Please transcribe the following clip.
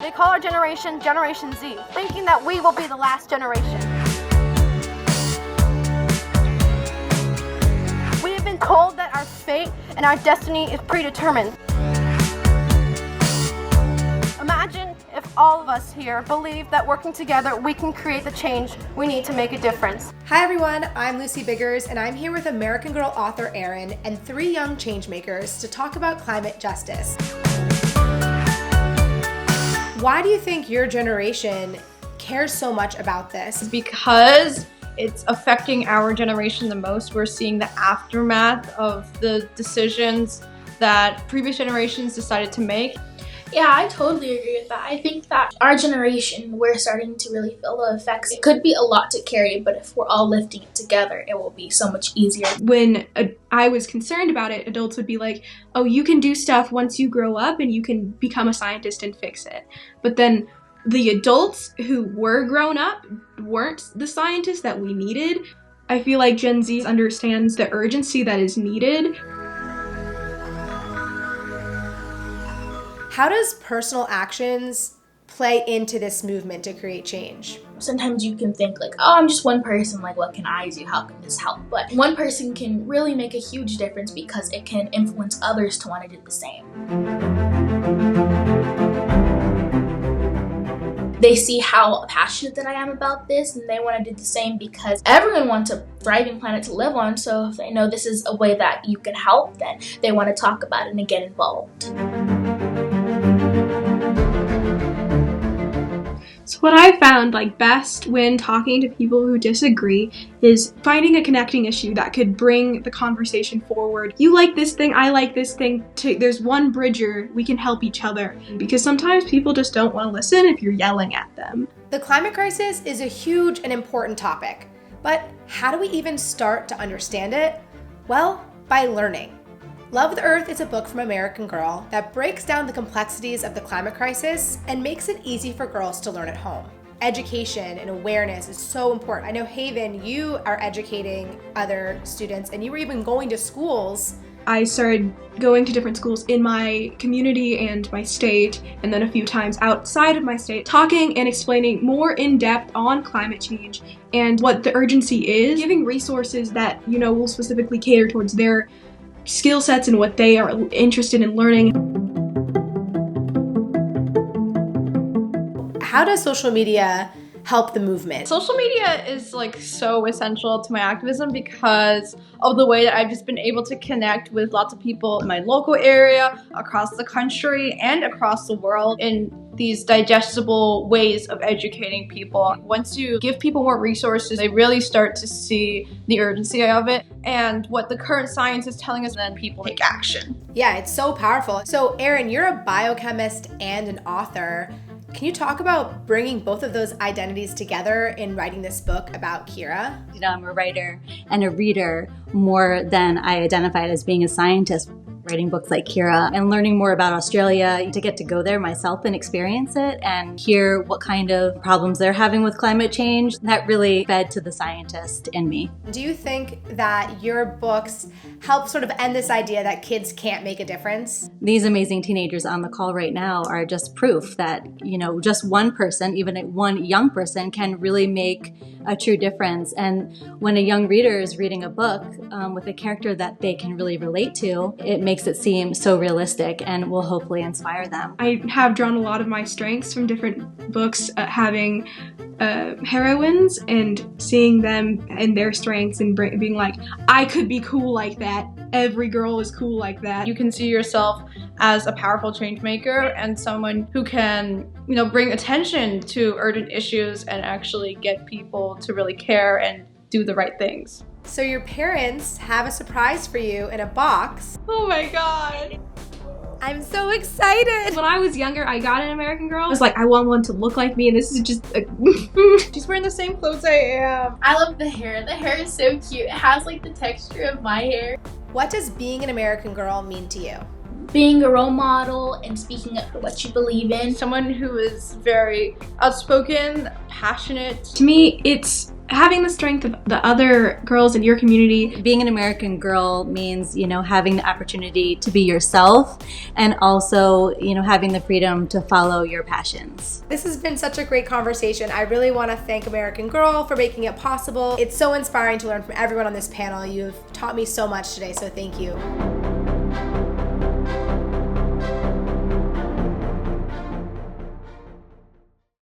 They call our generation Generation Z, thinking that we will be the last generation. We have been told that our fate and our destiny is predetermined. Imagine if all of us here believe that working together we can create the change we need to make a difference. Hi everyone, I'm Lucy Biggers and I'm here with American Girl author Erin and 3 young changemakers to talk about climate justice. Why do you think your generation cares so much about this? Because it's affecting our generation the most. We're seeing the aftermath of the decisions that previous generations decided to make. Yeah, I totally agree with that. I think that our generation, we're starting to really feel the effects. It could be a lot to carry, but if we're all lifting it together, it will be so much easier. When I was concerned about it, adults would be like, oh, you can do stuff once you grow up and you can become a scientist and fix it. But then the adults who were grown up weren't the scientists that we needed. I feel like Gen Z understands the urgency that is needed. How does personal actions play into this movement to create change? Sometimes you can think like, oh, I'm just one person, like what can I do? How can this help? But one person can really make a huge difference because it can influence others to want to do the same. They see how passionate that I am about this and they want to do the same because everyone wants a thriving planet to live on. So if they know this is a way that you can help, then they want to talk about it and get involved. So what I found best when talking to people who disagree is finding a connecting issue that could bring the conversation forward. You like this thing, I like this thing. There's one bridger, we can help each other. Because sometimes people just don't want to listen if you're yelling at them. The climate crisis is a huge and important topic, but how do we even start to understand it? Well, by learning. Love the Earth is a book from American Girl that breaks down the complexities of the climate crisis and makes it easy for girls to learn at home. Education and awareness is so important. I know, Haven, you are educating other students and you were even going to schools. I started going to different schools in my community and my state, and then a few times outside of my state, talking and explaining more in depth on climate change and what the urgency is, giving resources that, will specifically cater towards their skill sets and what they are interested in learning. How does social media help the movement? Social media is so essential to my activism because of the way that I've just been able to connect with lots of people in my local area, across the country, and across the world in these digestible ways of educating people. Once you give people more resources, they really start to see the urgency of it and what the current science is telling us, and then people take action. Yeah, it's so powerful. So Erin, you're a biochemist and an author. Can you talk about bringing both of those identities together in writing this book about Kira? I'm a writer and a reader more than I identified as being a scientist. Writing books like Kira and learning more about Australia to get to go there myself and experience it and hear what kind of problems they're having with climate change. That really fed to the scientist in me. Do you think that your books help sort of end this idea that kids can't make a difference? These amazing teenagers on the call right now are just proof that, just one person, even one young person, can really make a true difference. And when a young reader is reading a book with a character that they can really relate to, it makes it seem so realistic and will hopefully inspire them. I have drawn a lot of my strengths from different books, having heroines and seeing them and their strengths and being like, I could be cool like that. Every girl is cool like that. You can see yourself as a powerful change maker and someone who can, bring attention to urgent issues and actually get people to really care and do the right things. So your parents have a surprise for you in a box. Oh my God. I'm so excited. When I was younger, I got an American Girl. I was like, I want one to look like me, and this is just she's wearing the same clothes I am. I love the hair. The hair is so cute. It has the texture of my hair. What does being an American Girl mean to you? being a role model and speaking up for what you believe in. Someone who is very outspoken, passionate. To me, it's having the strength of the other girls in your community. Being an American girl means, having the opportunity to be yourself and also, having the freedom to follow your passions. This has been such a great conversation. I really want to thank American Girl for making it possible. It's so inspiring to learn from everyone on this panel. You've taught me so much today, so thank you.